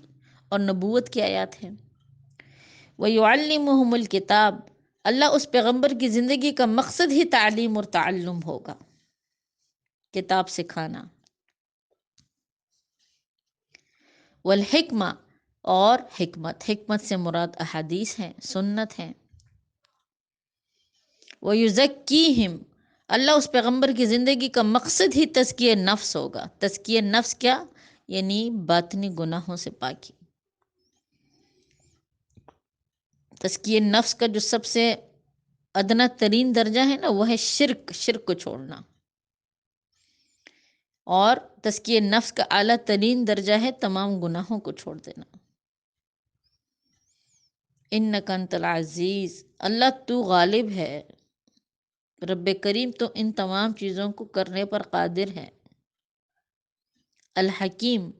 اور نبوت کی آیات ہیں۔ وَيُعَلِّمُهُمُ الْكِتَابَ، اللہ اس پیغمبر کی زندگی کا مقصد ہی تعلیم اور تعلم ہوگا، کتاب سکھانا۔ والحکمہ، اور حکمت، حکمت سے مراد احادیث ہیں، سنت ہیں۔ وَيُزَكِّيهِمْ، اللہ اس پیغمبر کی زندگی کا مقصد ہی تزکیہ نفس ہوگا۔ تزکیہ نفس کیا؟ یعنی باطنی گناہوں سے پاکی۔ تزکیہ نفس کا جو سب سے ادنا ترین درجہ ہے نا، وہ ہے شرک، شرک کو چھوڑنا۔ اور تزکیہ نفس کا اعلیٰ ترین درجہ ہے تمام گناہوں کو چھوڑ دینا۔ انک انت العزیز، اللہ تو غالب ہے، رب کریم تو ان تمام چیزوں کو کرنے پر قادر ہے۔ الحکیم،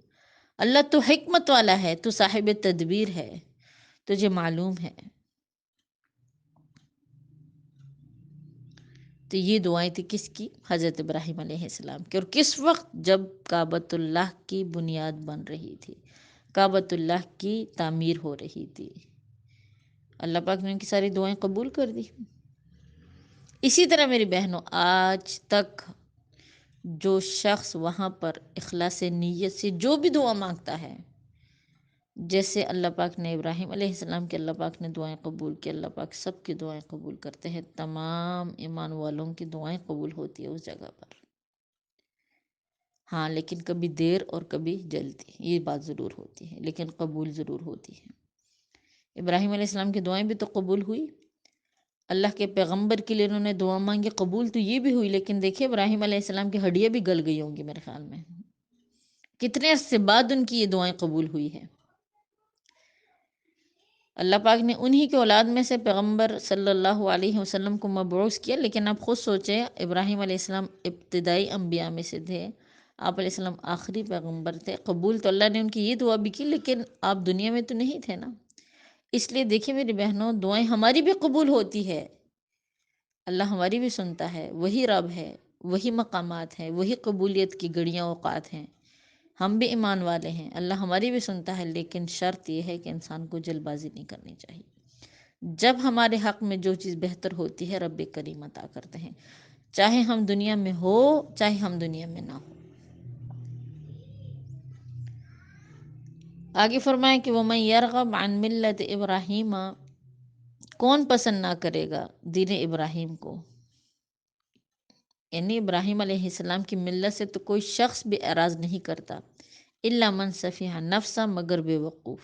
اللہ تو حکمت والا ہے، تو صاحب تدبیر ہے، تجھے معلوم ہے۔ تو یہ دعائیں تھی کس کی؟ حضرت ابراہیم علیہ السلام کی۔ اور کس وقت؟ جب کعبۃ اللہ کی بنیاد بن رہی تھی، کعبۃ اللہ کی تعمیر ہو رہی تھی، اللہ پاک نے ان کی ساری دعائیں قبول کر دی۔ اسی طرح میری بہنوں، آج تک جو شخص وہاں پر اخلاص نیت سے جو بھی دعا مانگتا ہے، جیسے اللہ پاک نے ابراہیم علیہ السلام کے اللہ پاک نے دعائیں قبول کی، اللہ پاک سب کی دعائیں قبول کرتے ہیں، تمام ایمان والوں کی دعائیں قبول ہوتی ہیں اس جگہ پر۔ ہاں لیکن کبھی دیر اور کبھی جلدی، یہ بات ضرور ہوتی ہے، لیکن قبول ضرور ہوتی ہے۔ ابراہیم علیہ السلام کی دعائیں بھی تو قبول ہوئی، اللہ کے پیغمبر کے لیے انہوں نے دعا مانگی، قبول تو یہ بھی ہوئی، لیکن دیکھیں ابراہیم علیہ السلام کی ہڈیاں بھی گل گئی ہوں گی میرے خیال میں، کتنے عرصے بعد ان کی یہ دعائیں قبول ہوئی ہیں۔ اللہ پاک نے انہی کے اولاد میں سے پیغمبر صلی اللہ علیہ وسلم کو مبعوث کیا، لیکن آپ خود سوچیں ابراہیم علیہ السلام ابتدائی انبیاء میں سے تھے، آپ علیہ السلام آخری پیغمبر تھے، قبول تو اللہ نے ان کی یہ دعا بھی کی، لیکن آپ دنیا میں تو نہیں تھے نا۔ اس لیے دیکھیں میری بہنوں، دعائیں ہماری بھی قبول ہوتی ہے، اللہ ہماری بھی سنتا ہے، وہی رب ہے، وہی مقامات ہیں، وہی قبولیت کی گھڑیاں اوقات ہیں، ہم بھی ایمان والے ہیں، اللہ ہماری بھی سنتا ہے، لیکن شرط یہ ہے کہ انسان کو جلد بازی نہیں کرنی چاہیے۔ جب ہمارے حق میں جو چیز بہتر ہوتی ہے رب کریم عطا کرتے ہیں، چاہے ہم دنیا میں ہو چاہے ہم دنیا میں نہ ہو۔ آگے فرمائیں کہ وَمَن يَرْغَبْ عَن مِلَّةِ ابراہیم، کون پسند نہ کرے گا دین ابراہیم کو، یعنی ابراہیم علیہ السلام کی ملت سے تو کوئی شخص بھی اعراض نہیں کرتا، الا من سفیہ نفسا، مگر بے وقوف۔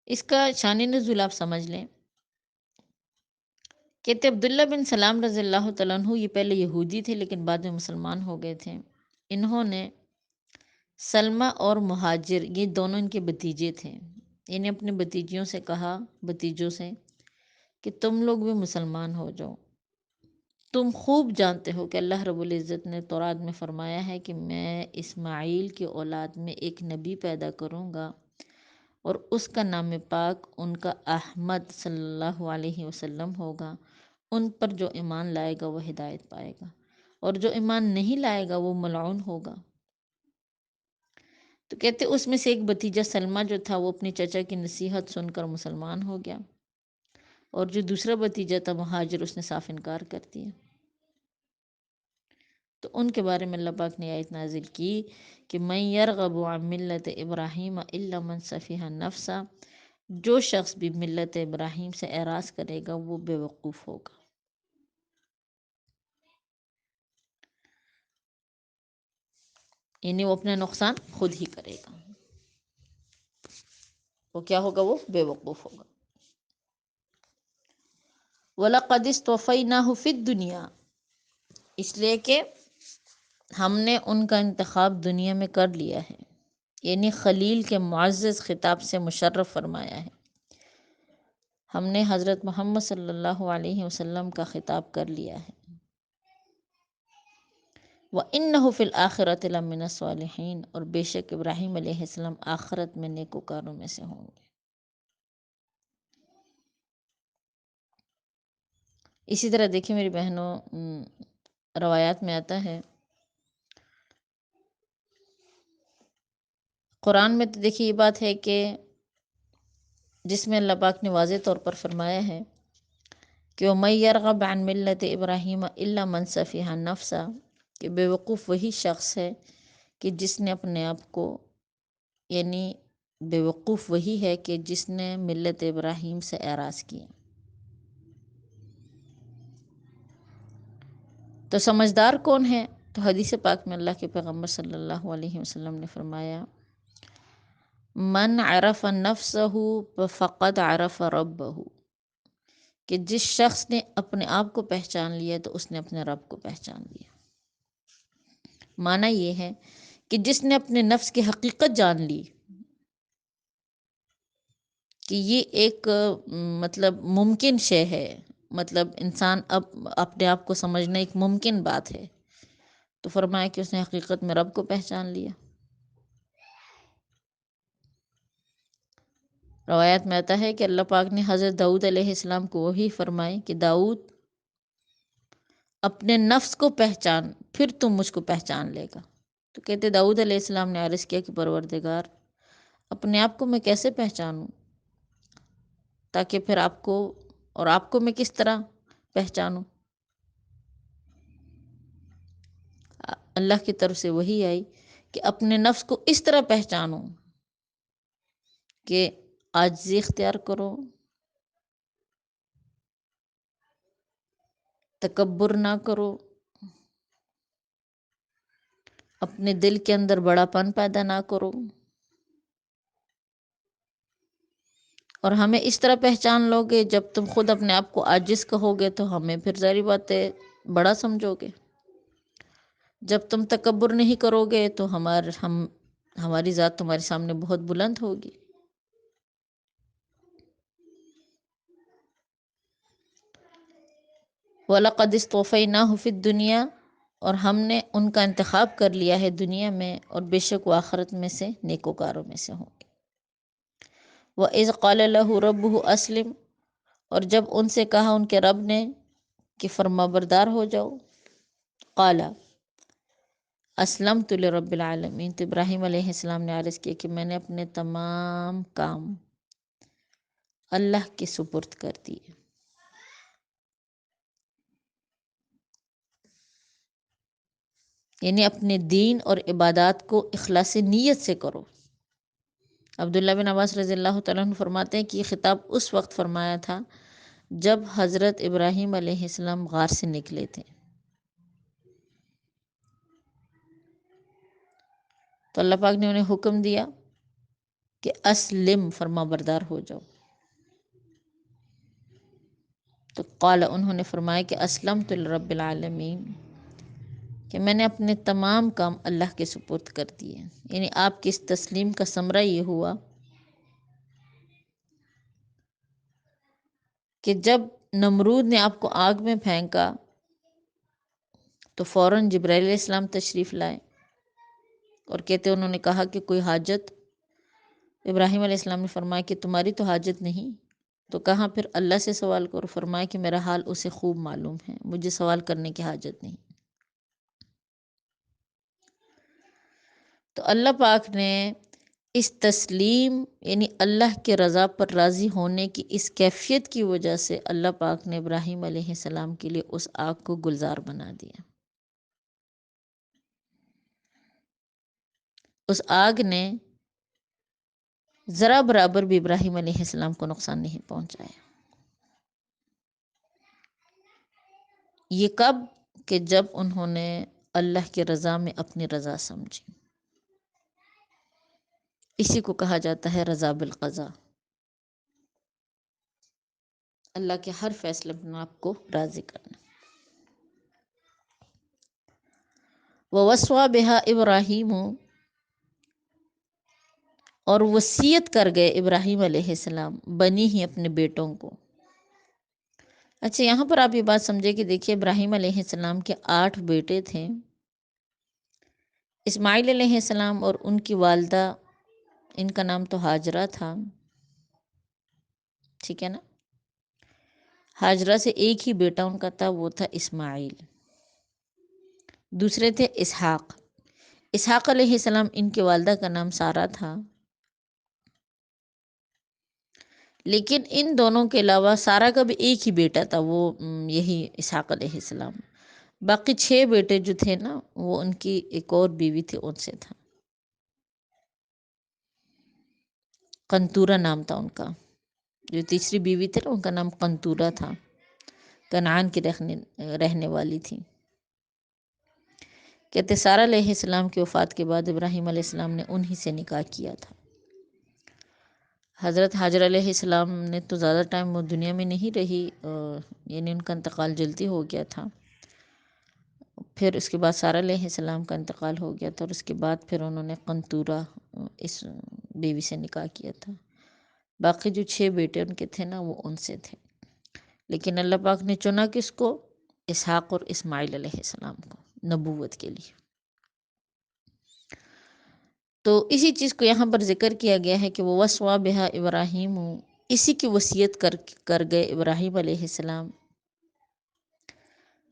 اس کا شان نزول آپ سمجھ لیں کہتے عبداللہ بن سلام رضی اللہ تعالیٰ عنہ یہ پہلے یہودی تھے لیکن بعد میں مسلمان ہو گئے تھے۔ انہوں نے سلمہ اور مہاجر، یہ دونوں ان کے بھتیجے تھے، انہیں اپنے بھتیجیوں سے کہا، بھتیجوں سے، کہ تم لوگ بھی مسلمان ہو جاؤ۔ تم خوب جانتے ہو کہ اللہ رب العزت نے تورات میں فرمایا ہے کہ میں اسماعیل کی اولاد میں ایک نبی پیدا کروں گا اور اس کا نام پاک ان کا احمد صلی اللہ علیہ وسلم ہوگا۔ ان پر جو ایمان لائے گا وہ ہدایت پائے گا اور جو ایمان نہیں لائے گا وہ ملعون ہوگا۔ تو کہتے اس میں سے ایک بھتیجا سلمہ جو تھا وہ اپنی چچا کی نصیحت سن کر مسلمان ہو گیا، اور جو دوسرا بھتیجا تھا مہاجر، اس نے صاف انکار کر دیا۔ تو ان کے بارے میں اللہ پاک نے آیت نازل کی کہ من یرغب عن ملت ابراہیم الا من سفیہ نفسا، جو شخص بھی ملت ابراہیم سے اعراض کرے گا وہ بے وقوف ہوگا، یعنی وہ اپنا نقصان خود ہی کرے گا، وہ کیا ہوگا؟ وہ بے وقوف ہوگا۔ وَلَقَدِ اصْطَفَيْنَاهُ فِي الدُّنْيَا، اس لیے کہ ہم نے ان کا انتخاب دنیا میں کر لیا ہے، یعنی خلیل کے معزز خطاب سے مشرف فرمایا ہے، ہم نے حضرت محمد صلی اللہ علیہ وسلم کا خطاب کر لیا ہے۔ وَإِنَّهُ فِي الْآخِرَةِ لَمِنَ الصَّالِحِينَ، اور بے شک ابراہیم علیہ السلام آخرت میں نیکوکاروں میں سے ہوں گے۔ اسی طرح دیکھیں میری بہنوں، روایات میں آتا ہے، قرآن میں تو دیکھیے یہ بات ہے کہ جس میں اللہ پاک نے واضح طور پر فرمایا ہے کہ وَمَن يَرْغَبْ عَن مِلَّةِ إِبْرَاهِيمَ إِلَّا مَن سَفِهَ نَفْسَهُ، کہ بے وقوف وہی شخص ہے کہ جس نے اپنے آپ کو، یعنی بے وقوف وہی ہے کہ جس نے ملت ابراہیم سے اعراض کیا۔ تو سمجھدار کون ہے؟ تو حدیث پاک میں اللہ کے پیغمبر صلی اللہ علیہ وسلم نے فرمایا من عرف نفسہ فقد عرف ربہ، کہ جس شخص نے اپنے آپ کو پہچان لیا تو اس نے اپنے رب کو پہچان لیا۔ معنی یہ ہے کہ جس نے اپنے نفس کی حقیقت جان لی کہ یہ ایک مطلب ممکن شے ہے، مطلب انسان اب اپنے آپ کو سمجھنا ایک ممکن بات ہے، تو فرمایا کہ اس نے حقیقت میں رب کو پہچان لیا۔ روایت میں آتا ہے کہ اللہ پاک نے حضرت داؤد علیہ السلام کو وہی فرمائی کہ داؤد اپنے نفس کو پہچان، پھر تم مجھ کو پہچان لے گا۔ تو کہتے داؤد علیہ السلام نے عرض کیا کہ پروردگار، اپنے آپ کو میں کیسے پہچانوں، تاکہ پھر آپ کو، اور آپ کو میں کس طرح پہچانوں؟ اللہ کی طرف سے وہی آئی کہ اپنے نفس کو اس طرح پہچانو کہ عاجزی اختیار کرو، تکبر نہ کرو، اپنے دل کے اندر بڑا پن پیدا نہ کرو، اور ہمیں اس طرح پہچان لو گے جب تم خود اپنے آپ کو عاجز کہو گے تو ہمیں پھر ظاہری بات ہے بڑا سمجھو گے، جب تم تکبر نہیں کرو گے تو ہماری ذات تمہارے سامنے بہت بلند ہوگی۔ وَلَقَدِ اصْطَفَيْنَاهُ فِي الدُّنْيَا، اور ہم نے ان کا انتخاب کر لیا ہے دنیا میں، اور بے شک وہ آخرت میں سے نیکوکاروں میں سے ہوں گے۔ وَإِذْ قَالَ لَهُ رَبُّهُ أَسْلِمْ، اور جب ان سے کہا ان کے رب نے کہ فرما بردار ہو جاؤ، قَالَ أَسْلَمْتُ لِرَبِّ الْعَالَمِينَ، تو ابراہیم علیہ السلام نے عرض کیا کہ میں نے اپنے تمام کام اللہ کے سپرد کر دیے۔ یعنی اپنے دین اور عبادات کو اخلاص نیت سے کرو۔ عبداللہ بن عباس رضی اللہ تعالیٰ عنہ فرماتے ہیں کہ یہ خطاب اس وقت فرمایا تھا جب حضرت ابراہیم علیہ السلام غار سے نکلے تھے، تو اللہ پاک نے انہیں حکم دیا کہ اسلم، فرما بردار ہو جاؤ۔ تو قال، انہوں نے فرمایا کہ اسلمت لرب العالمین، کہ میں نے اپنے تمام کام اللہ کے سپرد کر دیے. یعنی آپ کی اس تسلیم کا ثمرہ یہ ہوا کہ جب نمرود نے آپ کو آگ میں پھینکا تو فوراً جبرائیل علیہ السلام تشریف لائے اور کہتے انہوں نے کہا کہ کوئی حاجت؟ ابراہیم علیہ السلام نے فرمایا کہ تمہاری تو حاجت نہیں. تو کہا پھر اللہ سے سوال کرو. فرمایا کہ میرا حال اسے خوب معلوم ہے، مجھے سوال کرنے کی حاجت نہیں. تو اللہ پاک نے اس تسلیم یعنی اللہ کے رضا پر راضی ہونے کی اس کیفیت کی وجہ سے اللہ پاک نے ابراہیم علیہ السلام کے لیے اس آگ کو گلزار بنا دیا. اس آگ نے ذرا برابر بھی ابراہیم علیہ السلام کو نقصان نہیں پہنچایا. یہ کب؟ کہ جب انہوں نے اللہ کے رضا میں اپنی رضا سمجھی. اسی کو کہا جاتا ہے رضا بالقضا. اللہ کے ہر فیصلے میں آپ کو راضی کرنا. وَوَصَّى بِهَا ابراہیم، اور وصیت کر گئے ابراہیم علیہ السلام بنی ہی اپنے بیٹوں کو. اچھا، یہاں پر آپ یہ بات سمجھے کہ دیکھیے ابراہیم علیہ السلام کے 8 بیٹے تھے. اسماعیل علیہ السلام اور ان کی والدہ، ان کا نام تو ہاجرہ تھا، ٹھیک ہے نا. ہاجرہ سے ایک ہی بیٹا ان کا تھا، وہ تھا اسماعیل. دوسرے تھے اسحاق. اسحاق علیہ السلام، ان کی والدہ کا نام سارہ تھا. لیکن ان دونوں کے علاوہ سارہ کا بھی ایک ہی بیٹا تھا، وہ یہی اسحاق علیہ السلام. باقی 6 بیٹے جو تھے نا، وہ ان کی ایک اور بیوی تھی، ان سے تھا. قنطورہ نام تھا ان کا. جو تیسری بیوی تھی نا، ان کا نام قنطورہ تھا، کنعان کی رہنے والی تھی. کہتے سارہ علیہ السلام کی وفات کے بعد ابراہیم علیہ السلام نے انہی سے نکاح کیا تھا. حضرت حاجر علیہ السلام نے تو زیادہ ٹائم وہ دنیا میں نہیں رہی، یعنی ان کا انتقال جلدی ہو گیا تھا. پھر اس کے بعد سارہ علیہ السلام کا انتقال ہو گیا تھا، اور اس کے بعد پھر انہوں نے قنطورہ اس بیوی سے نکاح کیا تھا. باقی جو 6 بیٹے ان کے تھے نا، وہ ان سے تھے. لیکن اللہ پاک نے چنا کس کو؟ اسحاق اور اسماعیل علیہ السلام کو نبوت کے لیے. تو اسی چیز کو یہاں پر ذکر کیا گیا ہے کہ وہ وَصَّى بِهَا ابراہیم، اسی کی وصیت کر گئے ابراہیم علیہ السلام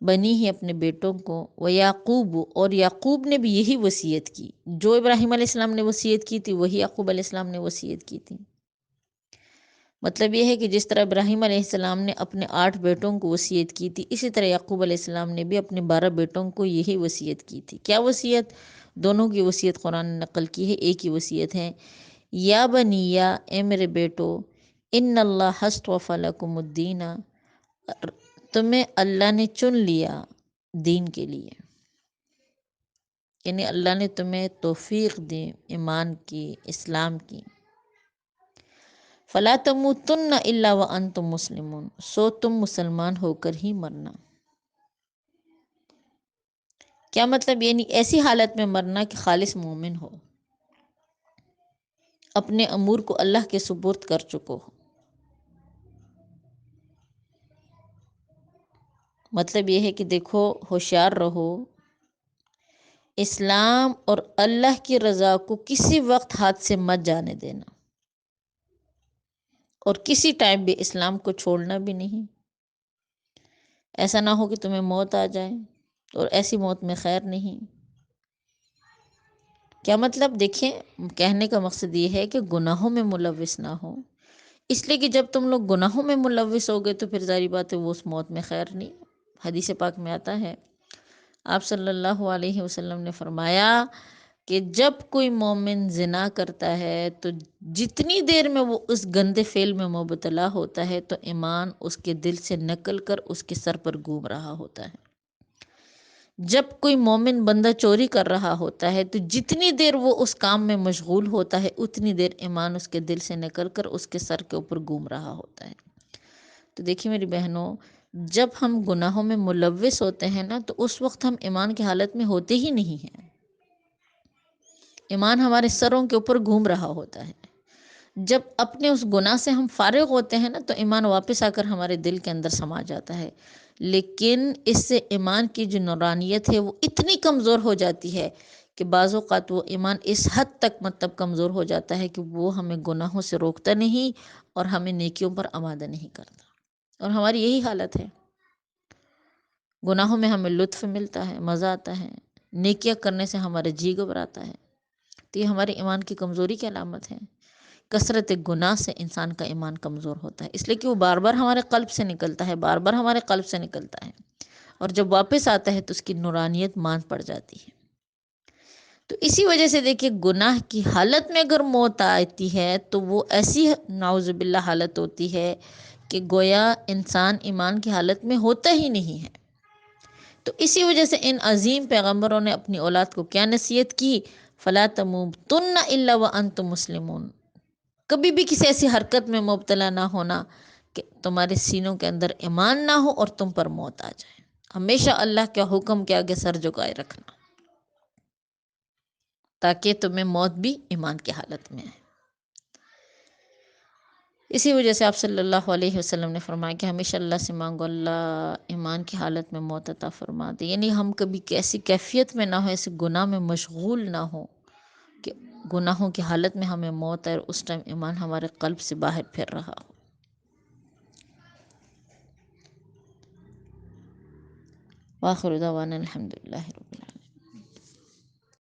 بنی ہی اپنے بیٹوں کو. وَيَعْقُوبُ، اور یعقوب نے بھی یہی وصیت کی. جو ابراہیم علیہ السلام نے وصیت کی تھی، وہی یعقوب علیہ السلام نے وصیت کی تھی. مطلب یہ ہے کہ جس طرح ابراہیم علیہ السلام نے اپنے 8 بیٹوں کو وصیت کی تھی، اسی طرح یعقوب علیہ السلام نے بھی اپنے 12 بیٹوں کو یہی وصیت کی تھی. کیا وصیت؟ دونوں کی وصیت قرآن نے نقل کی ہے. ایک ہی وصیت ہے، یا بنیا، اے میرے بیٹو، ان اللہ اصطفی لکم الدین، تمہیں اللہ نے چن لیا دین کے لیے. یعنی اللہ نے تمہیں توفیق دی ایمان کی، اسلام کی. فلا تموتن الا وانتم مسلمون، سو تم مسلمان ہو کر ہی مرنا. کیا مطلب؟ یعنی ایسی حالت میں مرنا کہ خالص مومن ہو، اپنے امور کو اللہ کے سپرد کر چکو ہو. مطلب یہ ہے کہ دیکھو، ہوشیار رہو، اسلام اور اللہ کی رضا کو کسی وقت ہاتھ سے مت جانے دینا، اور کسی ٹائم بھی اسلام کو چھوڑنا بھی نہیں. ایسا نہ ہو کہ تمہیں موت آ جائے، اور ایسی موت میں خیر نہیں. کیا مطلب؟ دیکھیں، کہنے کا مقصد یہ ہے کہ گناہوں میں ملوث نہ ہو. اس لیے کہ جب تم لوگ گناہوں میں ملوث ہو گئے تو پھر ظاہری بات ہے وہ اس موت میں خیر نہیں. حدیث پاک میں آتا ہے، آپ صلی اللہ علیہ وسلم نے فرمایا کہ جب کوئی مومن زنا کرتا ہے تو جتنی دیر میں وہ اس گندے فعل میں مبتلا ہوتا ہے تو ایمان اس کے دل سے نکل کر اس کے سر پر گھوم رہا ہوتا ہے. جب کوئی مومن بندہ چوری کر رہا ہوتا ہے تو جتنی دیر وہ اس کام میں مشغول ہوتا ہے، اتنی دیر ایمان اس کے دل سے نکل کر اس کے سر کے اوپر گھوم رہا ہوتا ہے. تو دیکھیے میری بہنوں، جب ہم گناہوں میں ملوث ہوتے ہیں نا، تو اس وقت ہم ایمان کی حالت میں ہوتے ہی نہیں ہیں، ایمان ہمارے سروں کے اوپر گھوم رہا ہوتا ہے۔ جب اپنے اس گناہ سے ہم فارغ ہوتے ہیں نا، تو ایمان واپس آ کر ہمارے دل کے اندر سما جاتا ہے، لیکن اس سے ایمان کی جو نورانیت ہے وہ اتنی کمزور ہو جاتی ہے کہ بعض اوقات وہ ایمان اس حد تک کمزور ہو جاتا ہے کہ وہ ہمیں گناہوں سے روکتا نہیں اور ہمیں نیکیوں پر آمادہ نہیں کرتا، اور ہماری یہی حالت ہے۔ گناہوں میں ہمیں لطف ملتا ہے، مزہ آتا ہے، نیکیاں کرنے سے ہمارا جی گھبراتا ہے، تو یہ ہمارے ایمان کی کمزوری کی علامت ہے۔ کثرت گناہ سے انسان کا ایمان کمزور ہوتا ہے، اس لیے کہ وہ بار بار ہمارے قلب سے نکلتا ہے، بار بار ہمارے قلب سے نکلتا ہے، اور جب واپس آتا ہے تو اس کی نورانیت مان پڑ جاتی ہے۔ تو اسی وجہ سے دیکھیے، گناہ کی حالت میں اگر موت آتی ہے تو وہ ایسی نعوذ باللہ حالت ہوتی ہے کہ گویا انسان ایمان کی حالت میں ہوتا ہی نہیں ہے۔ تو اسی وجہ سے ان عظیم پیغمبروں نے اپنی اولاد کو کیا نصیحت کی؟ فَلَا تَمُوتُنَّ إِلَّا وَأَنْتُمْ مُسْلِمُونَ، کبھی بھی کسی ایسی حرکت میں مبتلا نہ ہونا کہ تمہارے سینوں کے اندر ایمان نہ ہو اور تم پر موت آ جائے۔ ہمیشہ اللہ کے حکم کے آگے سر جھکائے رکھنا، تاکہ تمہیں موت بھی ایمان کی حالت میں ہے۔ اسی وجہ سے آپ صلی اللہ علیہ وسلم نے فرمایا کہ ہمیشہ اللہ سے مانگو، اللہ ایمان کی حالت میں موت عطا فرما دے، یعنی ہم کبھی ایسی کیفیت میں نہ ہو، ایسے گناہ میں مشغول نہ ہو کہ گناہوں کی حالت میں ہمیں موت آئے اور اس ٹائم ایمان ہمارے قلب سے باہر پھر رہا ہو۔ وآخر دعوانا الحمدللہ رب العالمین۔